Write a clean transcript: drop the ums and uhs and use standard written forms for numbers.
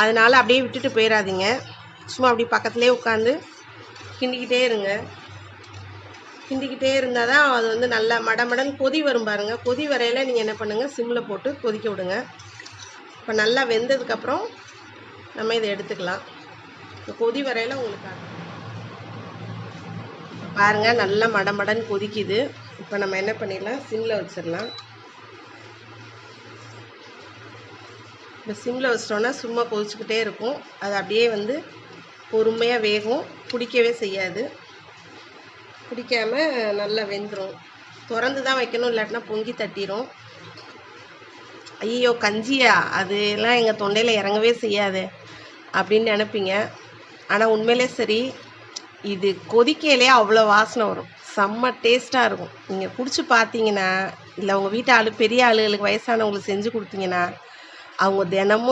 அதனால் அப்படியே விட்டுட்டு போயிடாதீங்க. சும்மா அப்படி பக்கத்துலேயே உட்காந்து கிண்டிக்கிட்டே இருங்க. கிண்டிக்கிட்டே இருந்தால் தான் அது வந்து நல்லா மடமடன்னு கொதி வரும் பாருங்கள். கொதி வரையில் நீங்கள் என்ன பண்ணுங்கள், சிம்மில் போட்டு கொதிக்க விடுங்க. இப்போ நல்லா வெந்ததுக்கப்புறம் நம்ம இதை எடுத்துக்கலாம். இப்போ கொதி வரையில் உங்களுக்கு பாருங்கள் நல்லா மடமடன்னு கொதிக்குது. இப்போ நம்ம என்ன பண்ணிடலாம், சிம்மில் வச்சிடலாம். இப்போ சிம்மில் வச்சிட்டோன்னா சும்மா கொதிச்சுக்கிட்டே இருக்கும். அது அப்படியே வந்து பொறுமையாக வேகும், பிடிக்கவே செய்யாது. பிடிக்காமல் நல்லா வெந்துடும். திறந்து தான் வைக்கணும், இல்லாட்டினா பொங்கி தட்டிடும். ஐயோ கஞ்சியா, அதெல்லாம் எங்கள் தொண்டையில் இறங்கவே செய்யாது அப்படின்னு நினைப்பீங்க. ஆனால் உண்மையிலே சரி, இது கொதிக்கையிலே அவ்வளோ வாசனை வரும். செம்ம டேஸ்ட்டாக இருக்கும். நீங்கள் குடிச்சு பார்த்தீங்கன்னா, இல்லை உங்கள் வீட்டு ஆளு பெரிய ஆளுகளுக்கு வயசானவங்களுக்கு செஞ்சு கொடுத்தீங்கன்னா, அவங்க தினமும்